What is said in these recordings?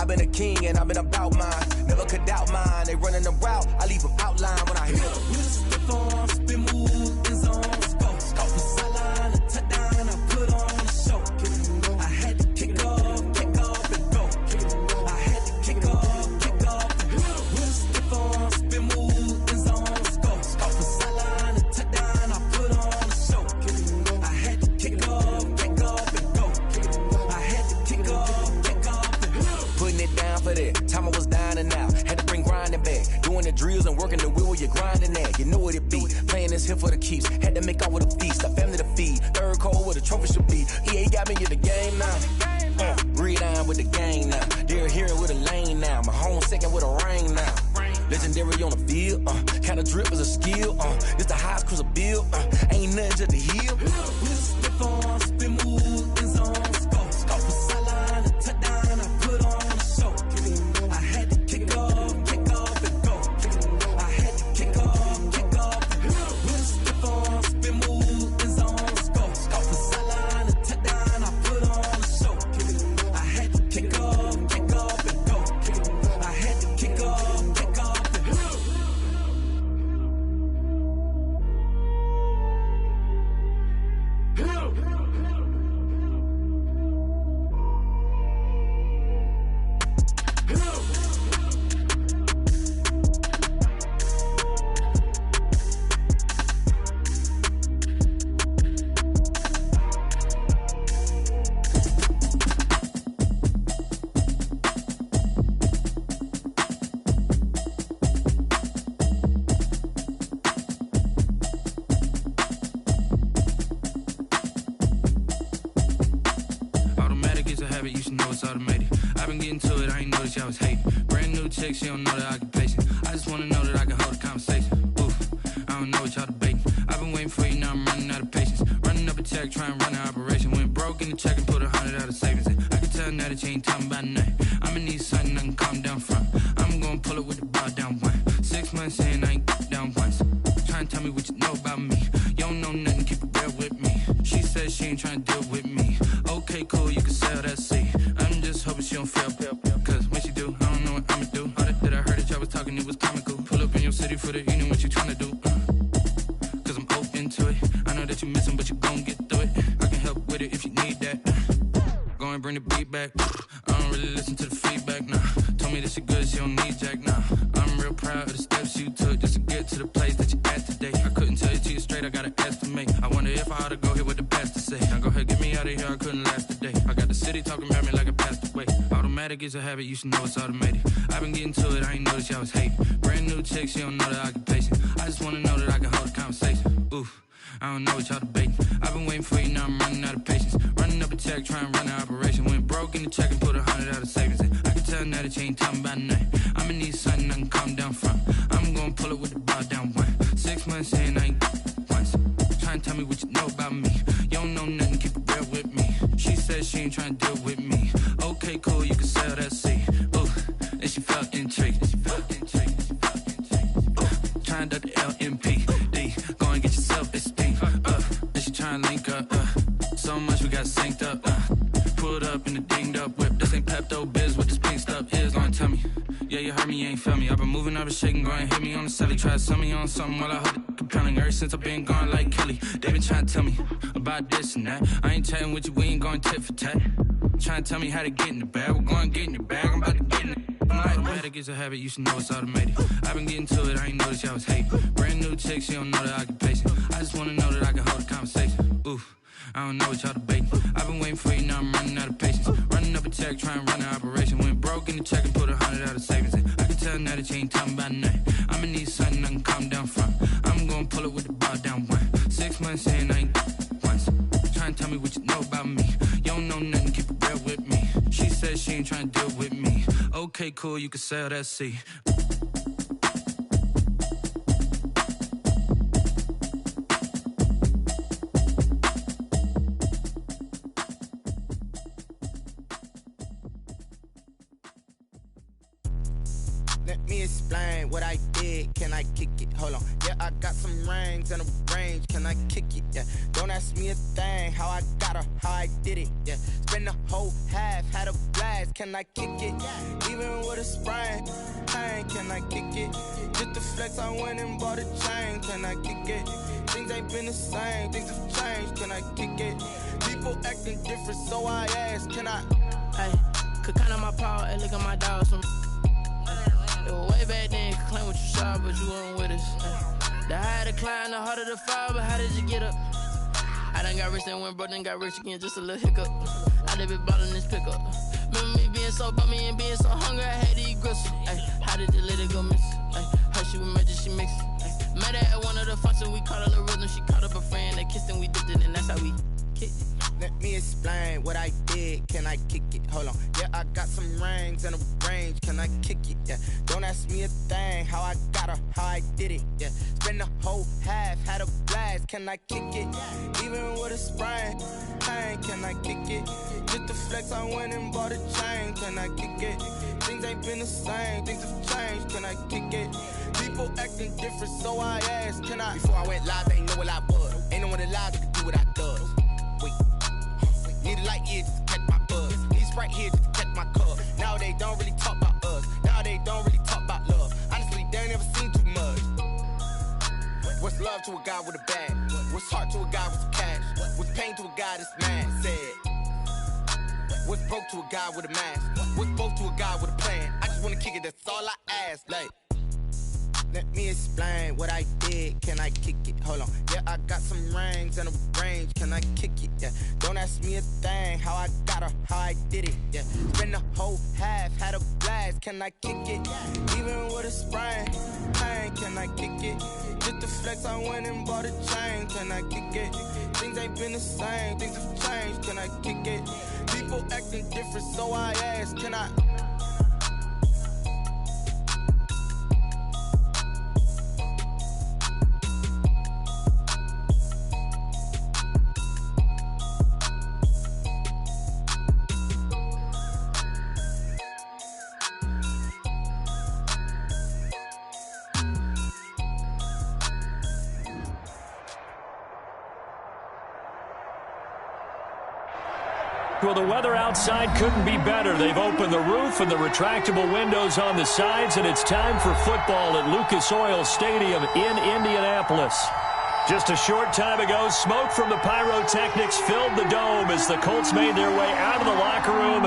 I've been a king and I've been about mine. Never could doubt mine. They running the route, I leave them outline when I hear them. Step on, spin move, in zone, scope. Scope from sideline to touchdown, I put on a show. I had to kick off and go. I had to kick off and go. Step on, spin move, in zone, scope. Scope from sideline to touchdown, I put on a show. I had to kick off and go. I had to kick off and go. Putting it down for that. Time I was down and out. Had to bring grinding back. Doing the drills and working the wheel where you're grinding at. You know what it be. Playing this here for the keeps. Had to make out with a feast. A family to feed. Third cold where the trophy should be. EA got me in the game now. Breathe down with the gang now. They're here with a lane now. My home second with a ring now. Legendary on the field. Kinda drip is a skill. This the highest cruiser bill. Ain't nothing to the hill. Step on, spin move, in zone, scope. Scope from sideline to touchdown, I put on a show. I had to kick off and go. I had to kick off and go. Step on, spin move, in zone, scope. Scope from sideline to touchdown, I put on a show. I had to kick off and go. I had to kick off and go. You should know it's automated. I've been getting to it, I ain't noticed y'all was hating. Brand new chick, she don't know the occupation. I just wanna know that I can hold a conversation. Oof, I don't know what y'all debating. I've been waiting for you, now I'm running out of patience. Running up a check, trying to run an operation. Went broke in the check and put 100 out of savings in. I can tell now that you ain't talking about nothing. I'ma need something I can calm down from. I'm gonna pull it with the bar down one. 6 months in, I ain't down once. Trying to tell me what you know about me. You don't know nothing, keep it real with me. She said she ain't trying to deal with me. Okay, cool, you can sell that seat. I'm just hoping she don't fail. Cause when she do, I don't know what I'ma do. All that I heard that y'all was talking, it was comical. Pull up in your city for the evening, what you tryna do? Cause I'm open to it. I know that you missing, but you gon' get through it. I can help with it if you need that. Go and bring the beat back. I don't really listen to the feedback, nah. Told me that she good, she don't need jack, nah. I'm real proud of the steps you took just to get to the place that you at today. I couldn't tell you to you straight, I gotta estimate. I wonder if I ought to go here with the pastor say. Now go ahead, get me out of here, I couldn't last a day. I got the city talking about me like I passed away. Automatic is a habit, you should know it's automated. I've been getting to it, I ain't noticed y'all was hating. Brand new chick, she don't know the occupation. I just wanna know that I can hold a conversation. Oof, I don't know what y'all debating. I've been waiting for you, now I'm running out of patience. Running up a check, trying to run an operation. Went broke in the check and put 100 out of savings in. I can tell now that you ain't talking about nothing. I'ma need something I can calm down from. I'm gonna pull it with the bar down one. 6 months in, I ain't once. Trying to tell me what you know about me. You don't know nothing, keep it real with me. She said she ain't trying to deal with me. Okay, cool, you can sell that seat. Ooh, and she felt intrigued. Trying to the LMPD. Go and get your self-esteem. And she trying to link up. So much we got synced up. Pulled up in the dinged up whip. This ain't Pepto-Biz, what this pink stuff is. Gonna tell me. Yeah, you heard me, you ain't feel me. I've been moving, I've been shaking, go and hit me on the celly. Try to sell me on something while I hold it compelling. Ever since I've been gone like Kelly, they been trying to tell me about this and that. I ain't chatting with you, we ain't going tit for tat. Trying to tell me how to get in the bag. We're going to get in your bag, I'm about to get in it. Automatic is a habit, you should know it's automated. I've been getting to it, I ain't noticed y'all was hating. Brand new chick, she don't know the occupation. I just wanna know that I can hold a conversation. Oof, I don't know what y'all debating. I've been waiting for you, now I'm running out of patience. Running up a check, trying to run an operation. Went broke in the check and put 100 out of savings in. I can tell now that you ain't talking about nothing. I'ma need something I can calm down from. I'm gonna pull it with the bar down one. 6 months in, I ain't once. Trying to tell me what you know about me. You don't know nothing, keep it real with me. She said she ain't trying to deal with me. Okay, cool, you can sell that seat. Let me explain what I did. Can I kick it? Hold on. Yeah, I got some rings and a range. Can I kick it? Yeah. Don't ask me a thing. How I got her, how I did it. Yeah. Spend the whole half, had a blast. Can I kick it? Even with a sprain, pain. Can I kick it? Just to flex, I went and bought a chain. Can I kick it? Things ain't been the same. Things have changed. Can I kick it? People acting different, so I ask. Can I? Hey, could count on my power and look at my dogs from. It was way back then, could claim what you saw, but you wasn't with us. The higher the climb, the harder the fall, but how did you get up? I done got rich and went broke, then got rich again, just a little hiccup. I done been ballin' this pickup. Remember me being so bummy and being so hungry, I had to eat gristle. Ay, how did you let it go miss? Ay, her she was magic, she mixed. Met her at one of the functions, we caught a little rhythm, she caught up a friend, they kissed and we dipped it, and that's how we kicked it. Let me explain what I did. Can I kick it? Hold on. Yeah, I got some rings and a range. Can I kick it? Yeah. Don't ask me a thing. How I got her, how I did it. Yeah. Spend the whole half, had a blast. Can I kick it? Even with a sprain, pain. Can I kick it? Just to flex, I went and bought a chain. Can I kick it? Things ain't been the same. Things have changed. Can I kick it? People acting different, so I ask. Can I? Before I went live, they ain't know what I was. Ain't no one alive that could do what I does. Wait. Need a light here just to catch my buzz. Need Sprite here just to catch my cup. Now they don't really talk about us. Now they don't really talk about love. Honestly, they ain't never seen too much. What's love to a guy with a bag? What's heart to a guy with some cash? What's pain to a guy that's mad? Said. What's broke to a guy with a mask? What's broke to a guy with a plan? I just wanna kick it, that's all I ask. Like, let me explain what I did. Can I kick it? Hold on. Yeah, I got some rings and a range. Can I kick it? Yeah. Don't ask me a thing. How I got her, how I did it. Yeah. Spend the whole half, had a blast. Can I kick it? Even with a sprain, pain. Can I kick it? Just to flex, I went and bought a chain. Can I kick it? Things ain't been the same. Things have changed. Can I kick it? People acting different, so I ask. Can I? Well, the weather outside couldn't be better. They've opened the roof and the retractable windows on the sides, and it's time for football at Lucas Oil Stadium in Indianapolis. Just a short time ago, smoke from the pyrotechnics filled the dome as the Colts made their way out of the locker room.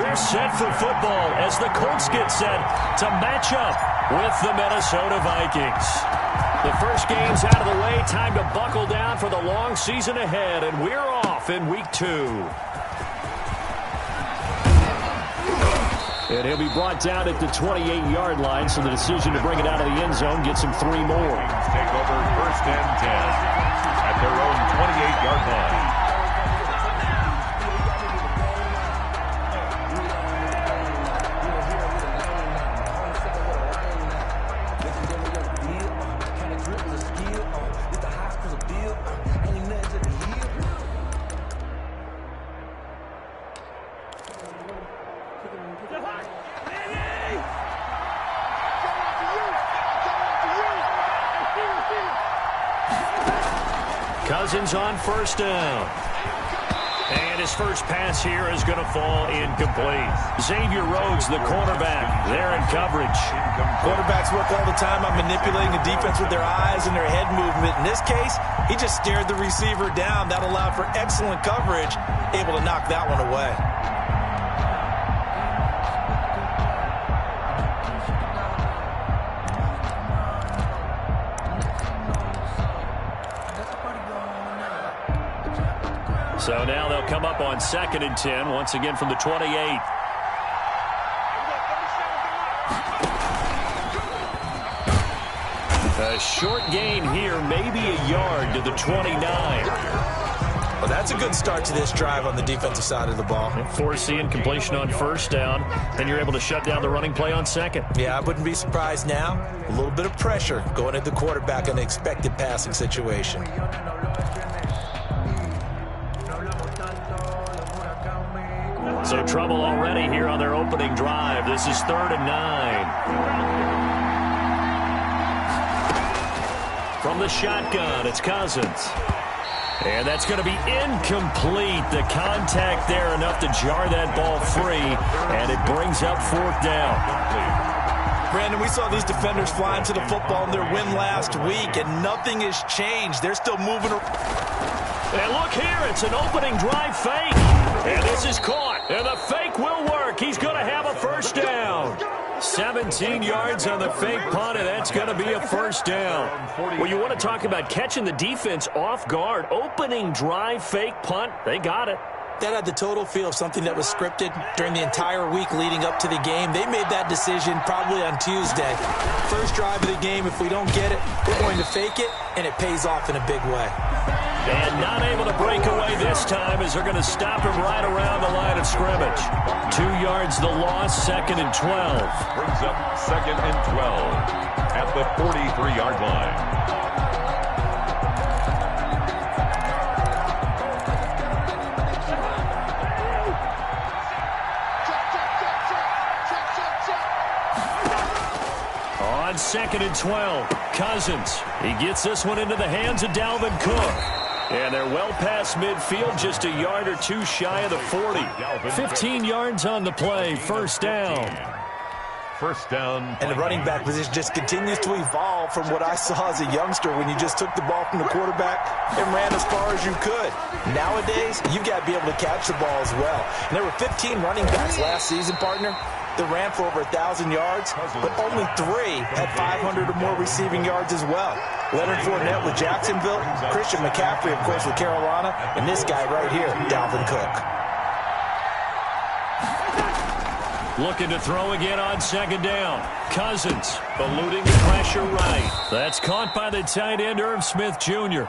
We're set for football as the Colts get set to match up with the Minnesota Vikings. The first game's out of the way. Time to buckle down for the long season ahead, and we're off in Week 2. And he'll be brought down at the 28-yard line, so the decision to bring it out of the end zone gets him 3 more. Take over first and 10 at their own 28-yard line. Cousins on first down. And his first pass here is going to fall incomplete. Xavier Rhodes, the cornerback, there in coverage. Quarterbacks work all the time on manipulating the defense with their eyes and their head movement. In this case, he just stared the receiver down. That allowed for excellent coverage, able to knock that one away. So now they'll come up on 2nd and 10, once again from the 28. A short gain here, maybe a yard to the 29. Well, that's a good start to this drive on the defensive side of the ball. Forcing completion on first down, then you're able to shut down the running play on 2nd. Yeah, I wouldn't be surprised now. A little bit of pressure going at the quarterback in an expected passing situation. So trouble already here on their opening drive. This is 3rd and 9. From the shotgun, it's Cousins. And that's going to be incomplete. The contact there enough to jar that ball free, and it brings up 4th down. Brandon, we saw these defenders flying to the football in their win last week, and nothing has changed. They're still moving. And look here, it's an opening drive fake. And this is caught, and the fake will work. He's going to have a 1st down. 17 yards on the fake punt, and that's going to be a 1st down. Well, you want to talk about catching the defense off guard. Opening drive fake punt, they got it. That had the total feel of something that was scripted during the entire week leading up to the game. They made that decision probably on Tuesday. First drive of the game, if we don't get it, we're going to fake it, and it pays off in a big way. And not able to break away this time as they're going to stop him right around the line of scrimmage. 2 yards the loss, 2nd and 12. Brings up 2nd and 12 at the 43-yard line. On 2nd and 12, Cousins. He gets this one into the hands of Dalvin Cook. And they're well past midfield, just a yard or two shy of the 40. 15 yards on the play, 1st down. 1st down. And the running back position just continues to evolve from what I saw as a youngster when you just took the ball from the quarterback and ran as far as you could. Nowadays, you've got to be able to catch the ball as well. And there were 15 running backs last season, partner, that ran for over 1,000 yards, but only 3 had 500 or more receiving yards as well. Leonard Fournette with Jacksonville, Christian McCaffrey, of course, with Carolina, and this guy right here, Dalvin Cook. Looking to throw again on 2nd down. Cousins eluding the pressure right. That's caught by the tight end, Irv Smith Jr.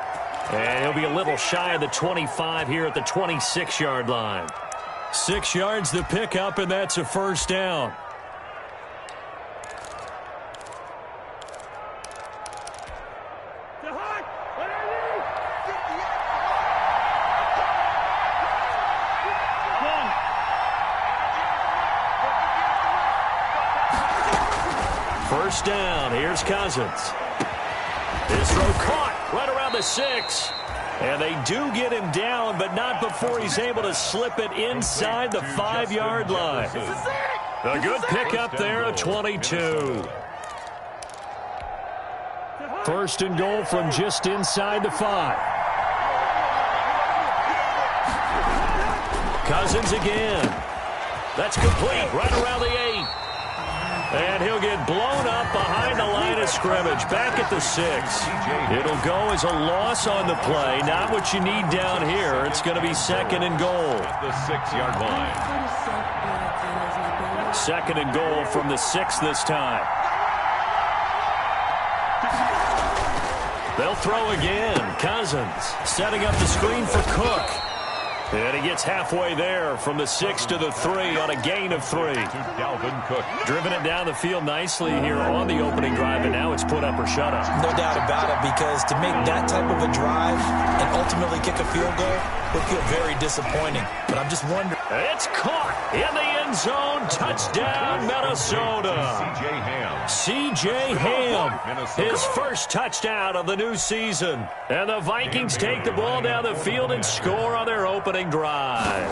And he'll be a little shy of the 25 here at the 26-yard line. 6 yards the pickup, and that's a 1st down. First down, here's Cousins. This throw caught right around the 6. And they do get him down, but not before he's able to slip it inside the 5-yard line. A good pickup there at 22. 1st and goal from just inside the 5. Cousins again. That's complete right around the 8. And he'll get blown up behind the line of scrimmage, back at the 6. It'll go as a loss on the play, not what you need down here. It's going to be 2nd and goal. The 6-yard line. 2nd and goal from the 6 this time. They'll throw again. Cousins setting up the screen for Cook. And he gets halfway there from the 6 to the 3 on a gain of 3. Dalvin Cook. Driven it down the field nicely here on the opening drive, and now it's put up or shut up. No doubt about it, because to make that type of a drive and ultimately kick a field goal would feel very disappointing. But I'm just wondering. It's caught in the end zone. Touchdown, Minnesota. C.J. Ham, his first touchdown of the new season. And the Vikings take the ball down the field and score on their opening drive.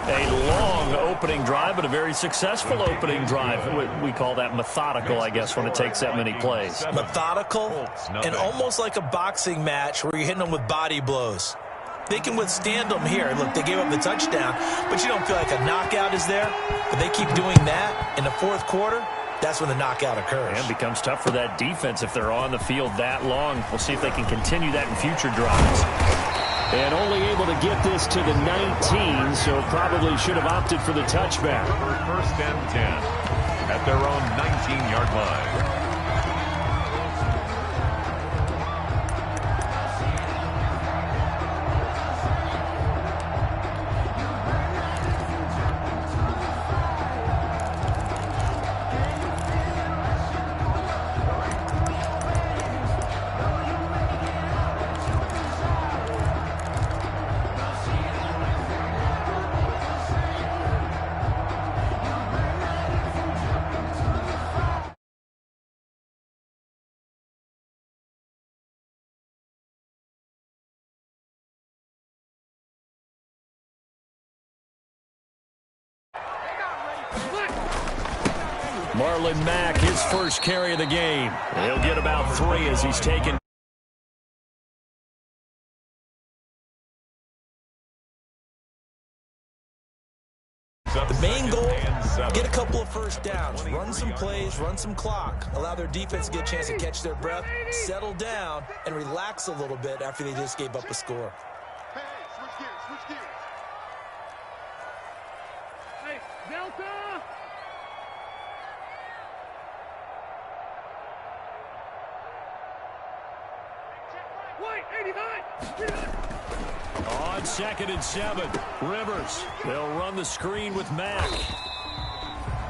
A long opening drive, but a very successful opening drive. We call that methodical, I guess, when it takes that many plays. Methodical and almost like a boxing match where you're hitting them with body blows. They can withstand them here. Look, they gave up the touchdown, but you don't feel like a knockout is there. But they keep doing that in the 4th quarter. That's when the knockout occurs. And it becomes tough for that defense if they're on the field that long. We'll see if they can continue that in future drives. And only able to get this to the 19, so probably should have opted for the touchback. 1st and 10 at their own 19-yard line. Marlon Mack, his first carry of the game. He'll get about 3 as he's taken. The main goal, get a couple of first downs, run some plays, run some clock, allow their defense to get a chance to catch their breath, settle down, and relax a little bit after they just gave up a score. Hey, switch gears. Hey, Delta! White, 89! On 2nd and 7, Rivers. They'll run the screen with Mack.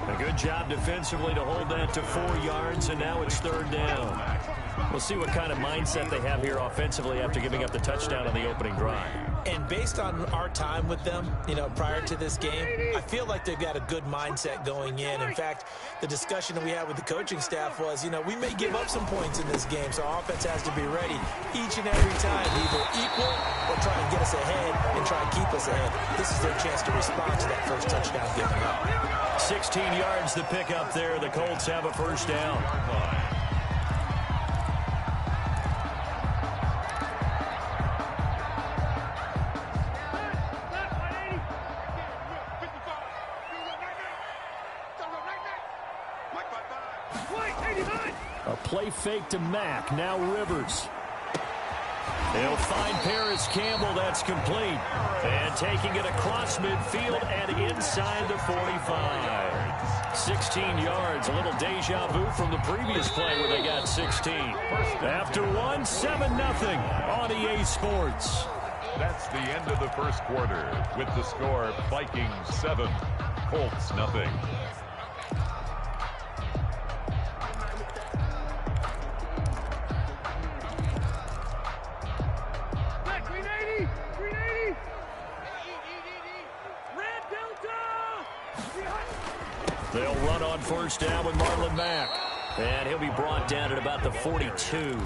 A good job defensively to hold that to 4 yards, and now it's 3rd down. We'll see what kind of mindset they have here offensively after giving up the touchdown on the opening drive. And based on our time with them, prior to this game, I feel like they've got a good mindset going in. In fact, the discussion that we had with the coaching staff was, we may give up some points in this game, so our offense has to be ready each and every time, either equal or try and get us ahead and try and keep us ahead. This is their chance to respond to that first touchdown given up. 16 yards to pick up there. The Colts have a first down. A play fake to Mack. Now Rivers. He'll find Paris Campbell. That's complete. And taking it across midfield and inside the 45. 16 yards. A little deja vu from the previous play where they got 16. After 1, 7-0 on EA Sports. That's the end of the first quarter with the score Vikings 7, Colts 0. They'll run on first down with Marlon Mack. And he'll be brought down at about the 42.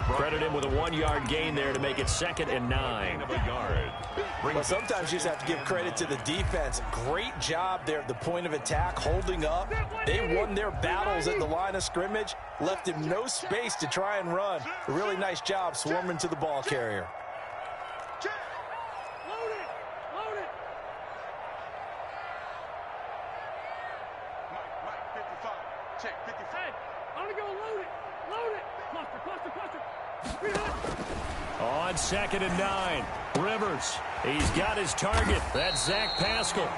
Credit him with a 1-yard gain there to make it 2nd and 9. Well, sometimes you just have to give credit to the defense. Great job there at the point of attack, holding up. They won their battles at the line of scrimmage, left him no space to try and run. A really nice job swarming to the ball carrier. On 2nd and 9, Rivers. He's got his target. That's Zach Pascal.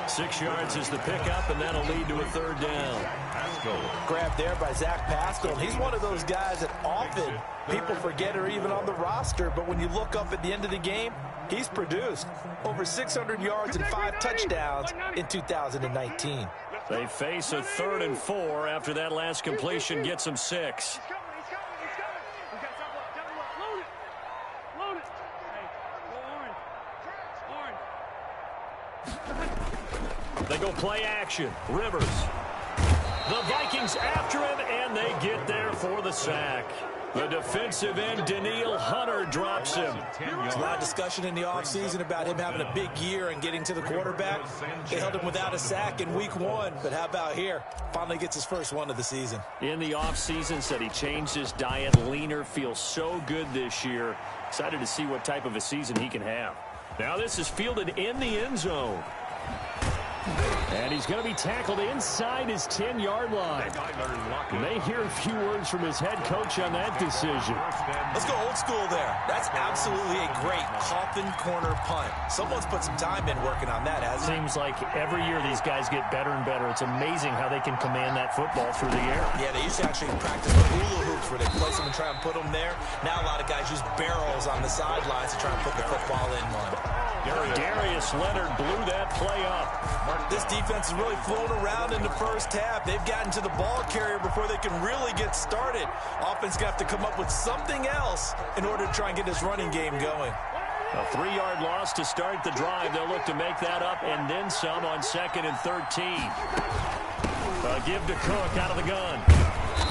6 yards is the pickup, and that'll lead to a 3rd down. Grabbed there by Zach Pascal. He's one of those guys that often people forget are even on the roster, but when you look up at the end of the game, he's produced over 600 yards and 5 touchdowns in 2019. They face a 3rd and 4 after that last completion gets them 6. They go play action. Rivers. The Vikings after him, and they get there for the sack. The defensive end, Danielle Hunter, drops him. There's a lot of discussion in the offseason about him having a big year and getting to the quarterback. They held him without a sack in week 1, but how about here? Finally gets his first one of the season. In the offseason, said he changed his diet, leaner, feels so good this year. Excited to see what type of a season he can have. Now this is fielded in the end zone. And he's going to be tackled inside his 10-yard line. May hear a few words from his head coach on that decision. Let's go old school there. That's absolutely a great coffin corner punt. Someone's put some time in working on that, hasn't it? Seems like every year these guys get better and better. It's amazing how they can command that football through the air. Yeah, they used to actually practice with hula hoops where they place them and try and put them there. Now a lot of guys use barrels on the sidelines to try and put the football in one. Darius Leonard blew that play up. This defense is really flown around in the first half. They've gotten to the ball carrier before they can really get started. Offense got to come up with something else in order to try and get this running game going. A 3-yard loss to start the drive. They'll look to make that up and then some on 2nd and 13. Give to Cook out of the gun.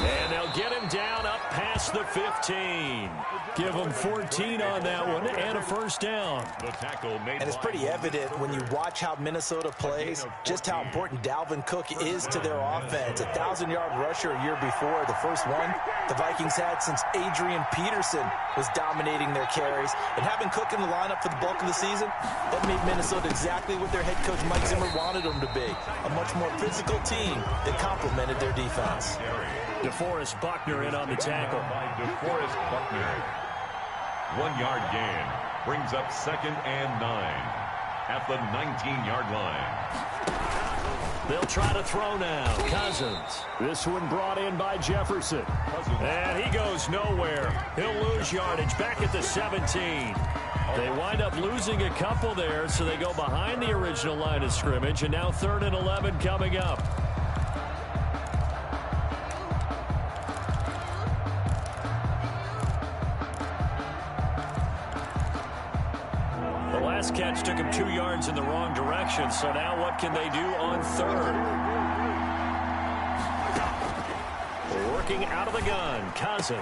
And they'll get him down up past the 15. Give him 14 on that one and a first down. The tackle made. And it's pretty evident when you watch how Minnesota plays, just how important Dalvin Cook is to their offense. 1,000-yard rusher a year before, the first one the Vikings had since Adrian Peterson was dominating their carries. And having Cook in the lineup for the bulk of the season, that made Minnesota exactly what their head coach Mike Zimmer wanted them to be. A much more physical team that complemented their defense. DeForest Buckner in on the tackle. DeForest Buckner. 1-yard gain brings up 2nd and 9 at the 19-yard line. They'll try to throw now. Cousins. This one brought in by Jefferson. And he goes nowhere. He'll lose yardage back at the 17. They wind up losing a couple there, so they go behind the original line of scrimmage, and now 3rd and 11 coming up. The last catch took him 2 yards in the wrong direction, so now what can they do on 3rd? Working out of the gun, Cousins.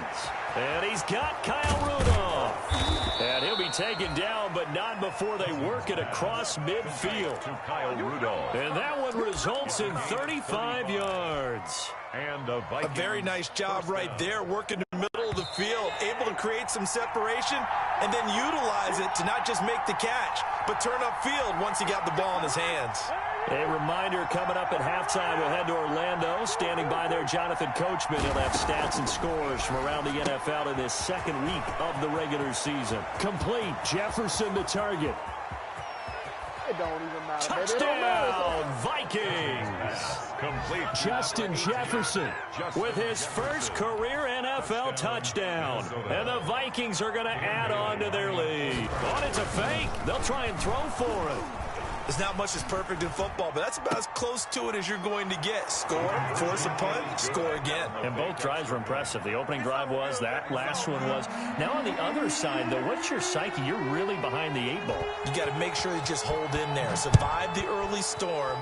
And he's got Kyle Rudolph. And he'll be taken down, but not before they work it across midfield. To Kyle Rudolph. And that one results in 35 yards. And a very nice job right there, working the middle of the field, able to create some separation and then utilize it to not just make the catch, but turn upfield once he got the ball in his hands. A reminder coming up at halftime, we'll head to Orlando. Standing by there, Jonathan Coachman. He'll have stats and scores from around the NFL in this 2nd week of the regular season. Complete. Jefferson the target. It don't even matter. Touchdown, Vikings. Complete. Justin Jefferson with his first career NFL touchdown. And the Vikings are going to add on to their lead. Oh, it's a fake. They'll try and throw for it. There's not much that's perfect in football, but that's about as close to it as you're going to get. Score, force a punt, score again. And both drives were impressive. The opening drive was, that last one was. Now on the other side, though, what's your psyche? You're really behind the 8 ball. You got to make sure you just hold in there. Survive the early storm,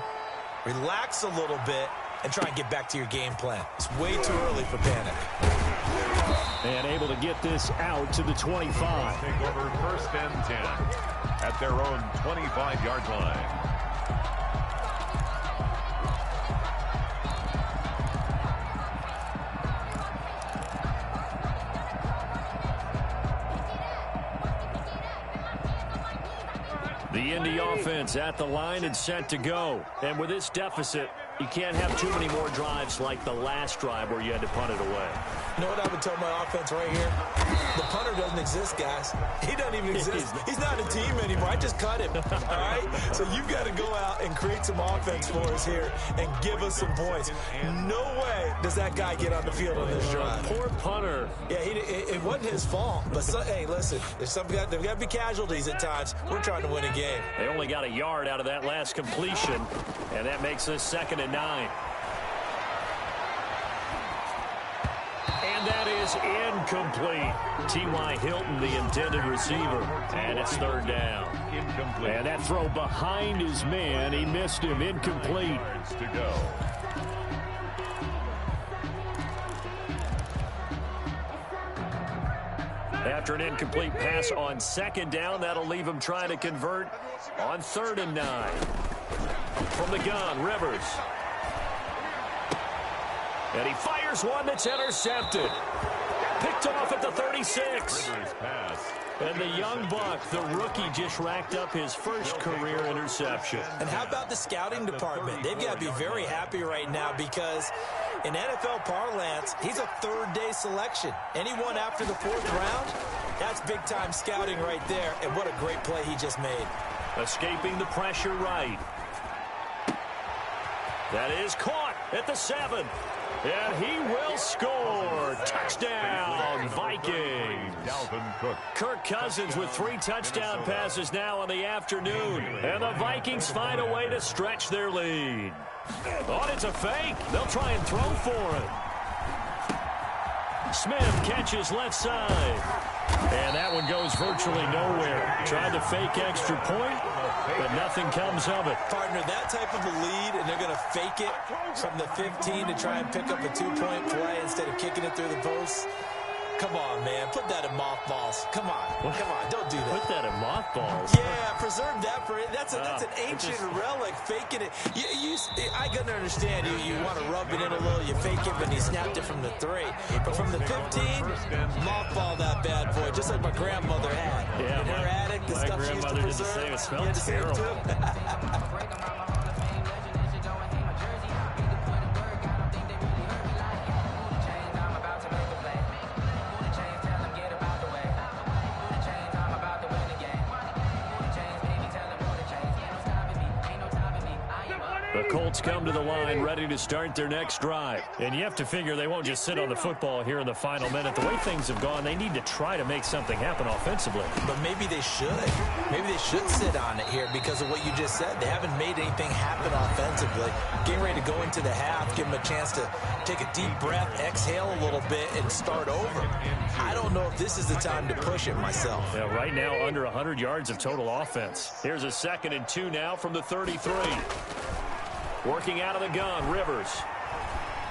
relax a little bit, and try and get back to your game plan. It's way too early for panic. And able to get this out to the 25. Take over 1st and 10 at their own 25-yard line. The Indy offense at the line and set to go. And with this deficit, you can't have too many more drives like the last drive where you had to punt it away. You know what I would tell my offense right here? The punter doesn't exist, guys. He doesn't even exist. He's not a team anymore. I just cut him, all right? So you've got to go out and create some offense for us here and give us some points. No way does that guy get on the field on this drive. Poor punter. Yeah, it wasn't his fault. But, hey, listen, there's got to be casualties at times. We're trying to win a game. They only got a yard out of that last completion, and that makes this 2nd and 9. And that is incomplete. T.Y. Hilton, the intended receiver. And it's 3rd down. Incomplete. And that throw behind his man. He missed him. Incomplete. To go. After an incomplete pass on 2nd down, that'll leave him trying to convert on 3rd and 9. From the gun, Rivers. And he fires one that's intercepted. Picked off at the 36. And the young buck, the rookie, just racked up his first career interception. And how about the scouting department? They've got to be very happy right now because in NFL parlance, he's a 3rd-day selection. Anyone after the 4th round, that's big-time scouting right there. And what a great play he just made. Escaping the pressure right. That is caught at the 7. And he will score. Touchdown, Vikings. Dalvin Cook. Kirk Cousins with 3 touchdown passes now in the afternoon. And the Vikings find a way to stretch their lead. Oh, it's a fake. They'll try and throw for it. Smith catches left side. And that one goes virtually nowhere. Tried to fake extra point. but nothing comes of it. Partner, that type of a lead, and they're going to fake it from the 15 to try and pick up a 2-point play instead of kicking it through the post. Come on, man. Put that in mothballs. Come on. Come on. Don't do that. Put that in mothballs? Yeah, preserve that for it. That's an ancient relic, faking it. I can understand you want to rub it in a little. You fake it, but he snapped it from the 3. But from the 15, mothball that bad boy, just like my grandmother had. Yeah, in her attic, the stuff she used to preserve. It smells terrible. The Colts come to the line ready to start their next drive. And you have to figure they won't just sit on the football here in the final minute. The way things have gone, they need to try to make something happen offensively. But maybe they should. Maybe they should sit on it here because of what you just said. They haven't made anything happen offensively. Getting ready to go into the half, give them a chance to take a deep breath, exhale a little bit, and start over. I don't know if this is the time to push it myself. Yeah, right now, under 100 yards of total offense. Here's a 2nd and 2 now from the 33. Working out of the gun, Rivers.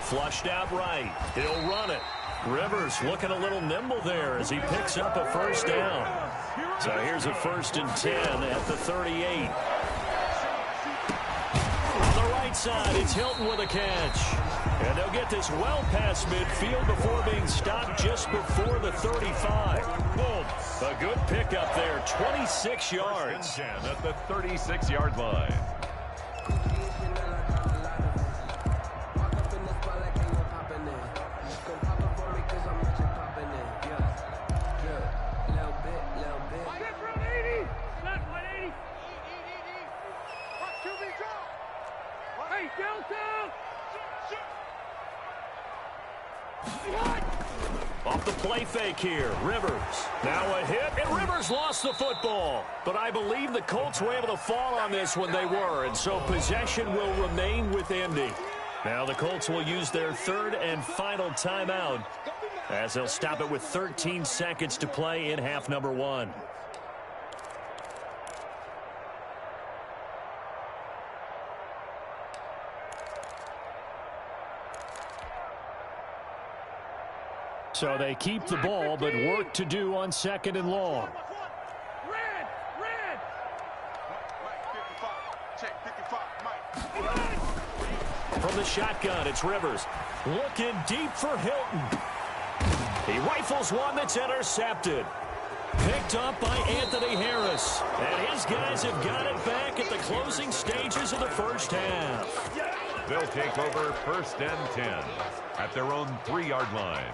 Flushed out right. He'll run it. Rivers looking a little nimble there as he picks up a first down. So here's a 1st and 10 at the 38. On the right side, it's Hilton with a catch. And they'll get this well past midfield before being stopped just before the 35. Boom. A good pickup there, 26 yards. 10 at the 36-yard line. Off the play fake here, Rivers. Now a hit, and Rivers lost the football. But I believe the Colts were able to fall on this when they were, and so possession will remain with Indy. Now the Colts will use their 3rd and final timeout as they'll stop it with 13 seconds to play in half number 1. So they keep the ball, but work to do on 2nd and long. Red! From the shotgun, it's Rivers. Looking deep for Hilton. He rifles one that's intercepted. Picked up by Anthony Harris. And his guys have got it back at the closing stages of the first half. They'll take over 1st and 10 at their own 3-yard line.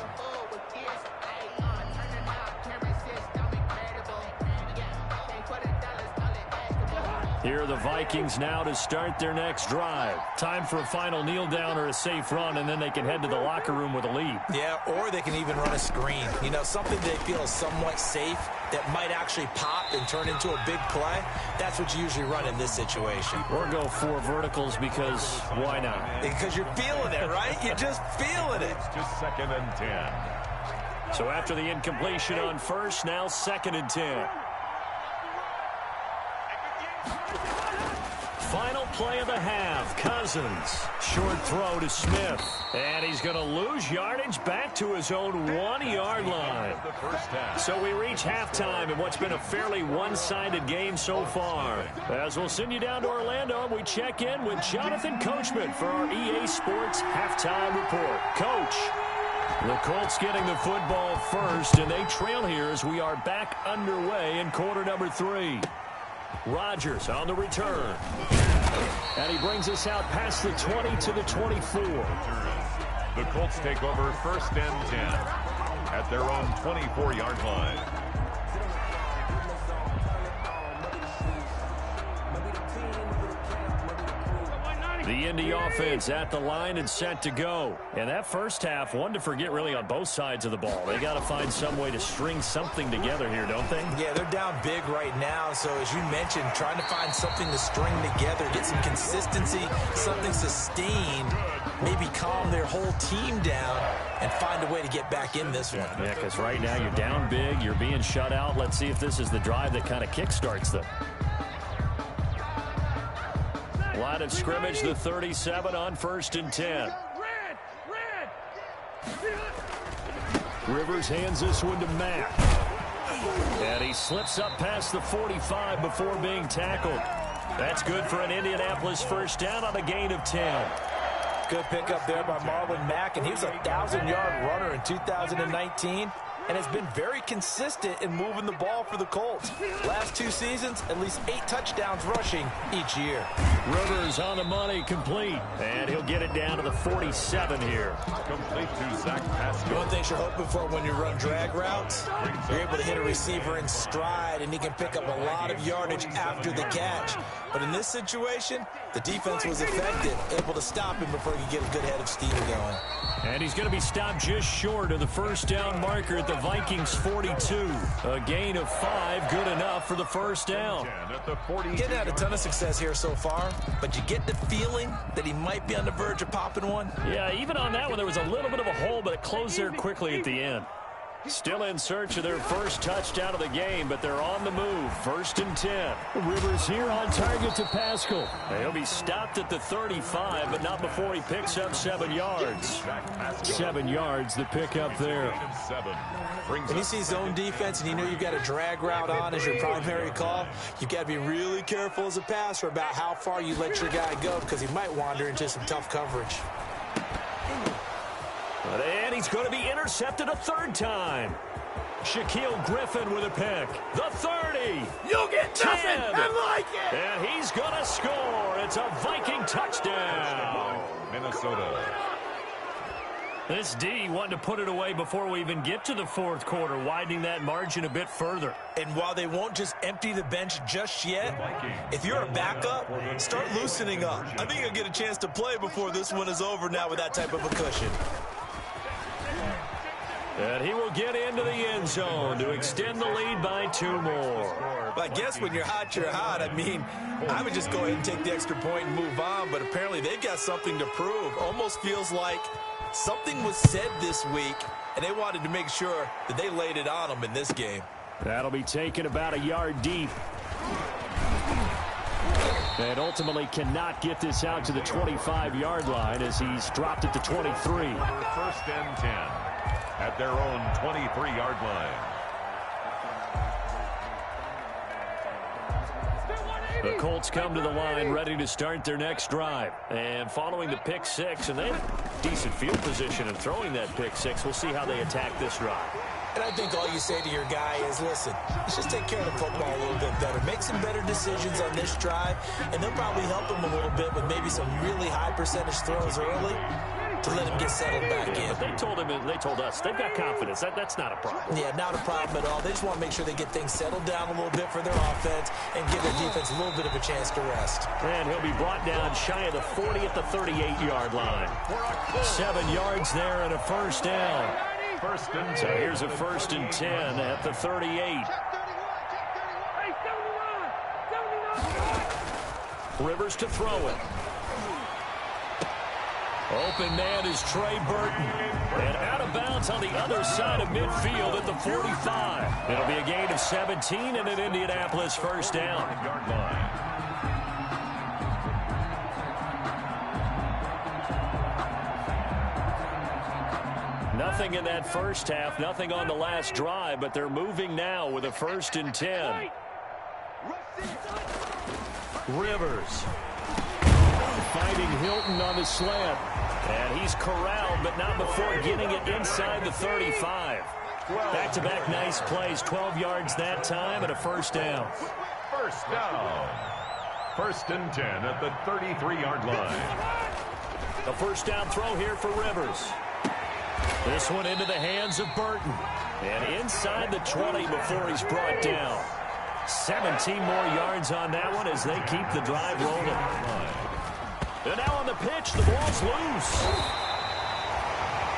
Here are the Vikings now to start their next drive. Time for a final kneel down or a safe run, and then they can head to the locker room with a lead. Yeah, or they can even run a screen. You know, something they feel is somewhat safe that might actually pop and turn into a big play. That's what you usually run in this situation. Or go 4 verticals because why not? Because you're feeling it, right? You're just feeling it. It's just 2nd and 10. So after the incompletion on 1st, now 2nd and 10. Final play of the half. Cousins. Short throw to Smith. And he's going to lose yardage back to his own 1-yard line. So we reach halftime in what's been a fairly one-sided game so far. As we'll send you down to Orlando, we check in with Jonathan Coachman for our EA Sports Halftime Report. Coach. The Colts getting the football first, and they trail here as we are back underway in quarter number 3. Rodgers on the return. And he brings us out past the 20 to the 24. The Colts take over 1st and 10 at their own 24-yard line. The Indy offense at the line and set to go. And that first half, one to forget really on both sides of the ball. They got to find some way to string something together here, don't they? Yeah, they're down big right now. So as you mentioned, trying to find something to string together, get some consistency, something sustained, maybe calm their whole team down and find a way to get back in this one. Yeah, because right now you're down big, you're being shut out. Let's see if this is the drive that kind of kickstarts them. Line of scrimmage, the 37 on 1st and 10. Rivers hands this one to Mack. And he slips up past the 45 before being tackled. That's good for an Indianapolis first down on a gain of 10. Good pickup there by Marlon Mack, and he was a 1,000-yard runner in 2019 and has been very consistent in moving the ball for the Colts. Last 2 seasons, at least 8 touchdowns rushing each year. Rivers on the money, complete. And he'll get it down to the 47 here. Complete to Zach Pascal. One thing you're hoping for when you run drag routes, you're able to hit a receiver in stride, and he can pick up a lot of yardage after the catch. But in this situation, the defense was effective, able to stop him before he could get a good head of steam going. And he's going to be stopped just short of the first down marker at the Vikings 42. A gain of 5, good enough for the first down. Getting had a ton of success here so far, but you get the feeling that he might be on the verge of popping one. Yeah, even on that one, there was a little bit of a hole, but it closed there quickly at the end. Still in search of their first touchdown of the game, but they're on the move. 1st and 10. Rivers here on target to Pascal. He'll be stopped at the 35, but not before he picks up 7 yards. 7 yards, the pickup there. When you see zone defense and you know you've got a drag route on as your primary call, you've got to be really careful as a passer about how far you let your guy go, because he might wander into some tough coverage. And he's going to be intercepted a 3rd time. Shaquille Griffin with a pick. The 30. You get 10. nothing and like it. And he's going to score. It's a Viking touchdown. Minnesota. This D wanted to put it away before we even get to the 4th quarter, widening that margin a bit further. And while they won't just empty the bench just yet, if you're a backup, start loosening up. I think you'll get a chance to play before this one is over now with that type of a cushion. And he will get into the end zone to extend the lead by 2 more. But I guess when you're hot, you're hot. I mean, I would just go ahead and take the extra point and move on, but apparently they've got something to prove. Almost feels like something was said this week, and they wanted to make sure that they laid it on them in this game. That'll be taken about a yard deep. And ultimately cannot get this out to the 25-yard line as he's dropped it to 23. 1st and 10 at their own 23-yard line. The Colts come to the line ready to start their next drive. And following the pick 6, and they have decent field position in throwing that pick 6. We'll see how they attack this drive. And I think all you say to your guy is, listen, let's just take care of the football a little bit better. Make some better decisions on this drive, and they'll probably help him a little bit with maybe some really high percentage throws early to let him get settled back in. But they told him, and they told us, they've got confidence. That's not a problem. Yeah, not a problem at all. They just want to make sure they get things settled down a little bit for their offense and give their defense a little bit of a chance to rest. And he'll be brought down shy of the 40 at the 38-yard line. 7 yards there and a first down. 1st and 10. So here's a 1st and 10 at the 38. Rivers to throw it. Open man is Trey Burton. And out of bounds on the other side of midfield at the 45. It'll be a gain of 17 and an Indianapolis first down. Yard line. Nothing in that first half, nothing on the last drive, but they're moving now with a 1st and 10. Rivers fighting Hilton on the slant. And he's corralled, but not before getting it inside the 35. Back-to-back nice plays, 12 yards that time and a first down. First down. 1st and 10 at the 33-yard line. A first down throw here for Rivers. This one into the hands of Burton. And inside the 20 before he's brought down. 17 more yards on that one as they keep the drive rolling. And now on the pitch, the ball's loose.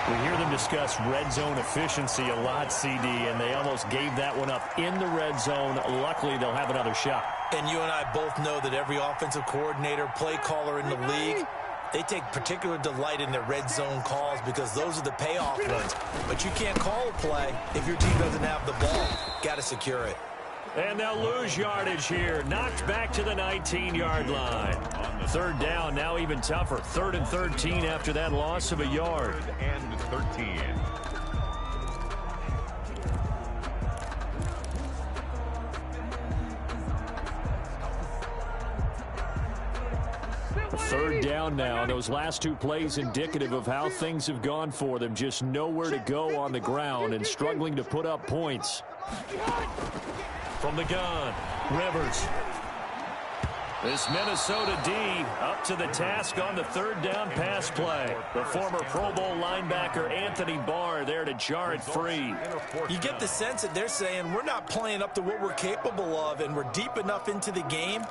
We hear them discuss red zone efficiency a lot, CD, and they almost gave that one up in the red zone. Luckily, they'll have another shot. And you and I both know that every offensive coordinator, play caller in the league, they take particular delight in their red zone calls because those are the payoff ones. But you can't call a play if your team doesn't have the ball. Got to secure it. And they'll lose yardage here. Knocked back to the 19-yard line. Third down, now even tougher. 3rd and 13 after that loss of a yard. 3rd and 13. Third down now. Those last 2 plays indicative of how things have gone for them. Just nowhere to go on the ground and struggling to put up points. From the gun, Rivers. This Minnesota D up to the task on the 3rd down pass play. The former Pro Bowl linebacker Anthony Barr there to jar it free. You get the sense that they're saying we're not playing up to what we're capable of, and we're deep enough into the game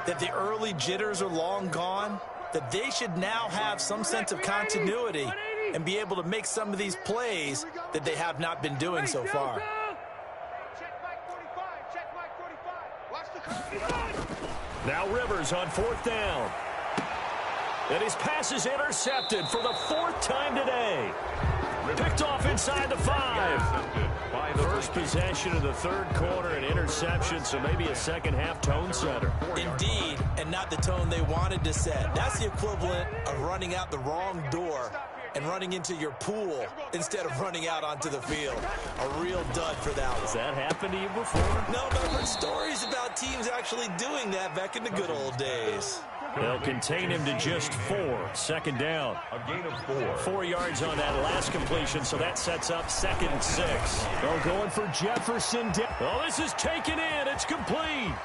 that the early jitters are long gone, that they should now have some sense of continuity and be able to make some of these plays that they have not been doing so far. Now Rivers on 4th down. And his pass is intercepted for the 4th time today. Picked off inside the 5. First possession of the 3rd quarter, an interception, so maybe a second-half tone setter. Indeed, and not the tone they wanted to set. That's the equivalent of running out the wrong door and running into your pool instead of running out onto the field. A real dud for that one. Has that happened to you before? No, but I've heard stories about teams actually doing that back in the good old days. They'll contain him to just 4. 2nd down. A gain of 4. 4 yards on that last completion, so that sets up 2nd and 6. They're going for Jefferson. Oh, this is taken in. It's complete.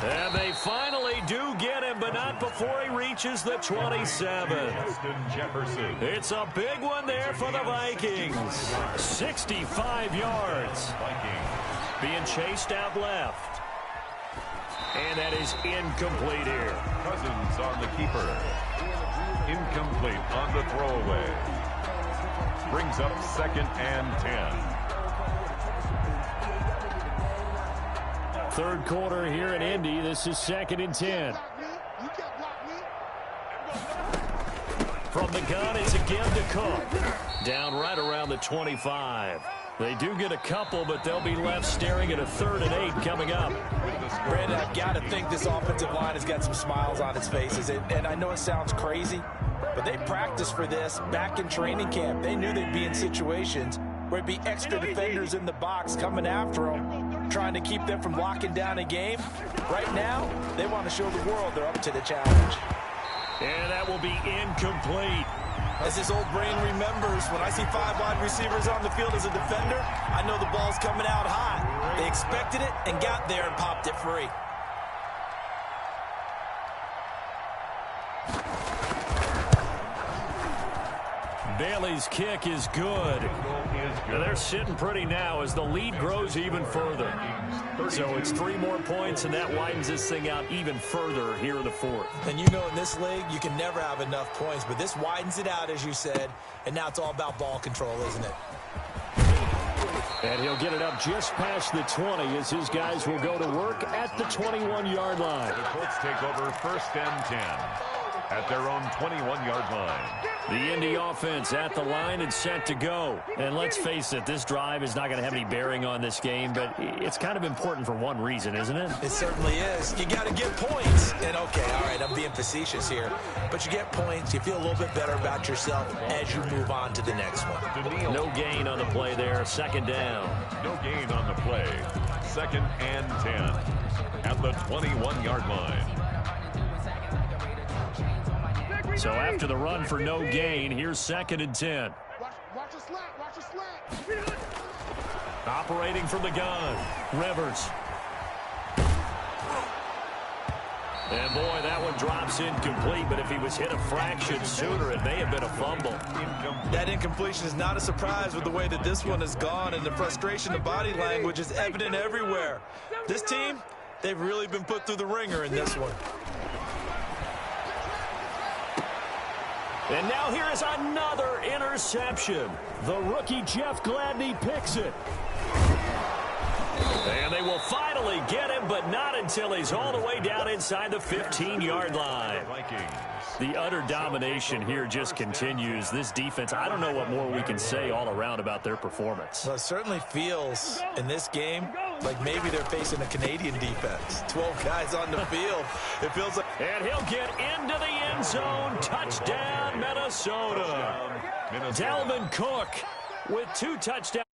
And they finally do get him, but not before he reaches the 27. Jefferson. It's a big one there for the Vikings. 65 yards. Vikings. Being chased out left. And that is incomplete here. Cousins on the keeper. Incomplete on the throwaway. Brings up 2nd and 10. 3rd quarter here in Indy. This is 2nd and 10. From the gun, it's again to Cook. Down right around the 25. They do get a couple, but they'll be left staring at a 3rd and 8 coming up. Brandon, I've got to think this offensive line has got some smiles on its faces. And I know it sounds crazy, but they practiced for this back in training camp. They knew they'd be in situations where it'd be extra defenders in the box coming after them, trying to keep them from locking down a game. Right now, they want to show the world they're up to the challenge. And that will be incomplete. As his old brain remembers, when I see 5 wide receivers on the field as a defender, I know the ball's coming out hot. They expected it and got there and popped it free. Bailey's kick is good. And they're sitting pretty now as the lead grows even further. So it's 3 more points, and that widens this thing out even further here in the 4th. And you know in this league, you can never have enough points, but this widens it out, as you said, and now it's all about ball control, isn't it? And he'll get it up just past the 20 as his guys will go to work at the 21-yard line. The Colts take over 1st and 10 at their own 21-yard line. The Indy offense at the line and set to go. And let's face it, this drive is not going to have any bearing on this game, but it's kind of important for one reason, isn't it? It certainly is. You got to get points. And, okay, all right, I'm being facetious here. But you get points, you feel a little bit better about yourself as you move on to the next one. No gain on the play there. 2nd down. No gain on the play. 2nd and 10 at the 21-yard line. So after the run for no gain, here's 2nd and 10. Watch the slack, watch the slack. Operating from the gun, Rivers. And boy, that one drops incomplete, but if he was hit a fraction sooner, it may have been a fumble. That incompletion is not a surprise with the way that this one has gone, and the frustration of body language is evident everywhere. This team, they've really been put through the ringer in this one. And now here is another interception. The rookie Jeff Gladney picks it. And they will finally get him, but not until he's all the way down inside the 15-yard line. The utter domination here just continues. This defense, I don't know what more we can say all around about their performance. Well, it certainly feels in this game like maybe they're facing a Canadian defense. 12 guys on the field. It feels like... And he'll get into the end zone. Touchdown, Minnesota. Dalvin Cook with 2 touchdowns.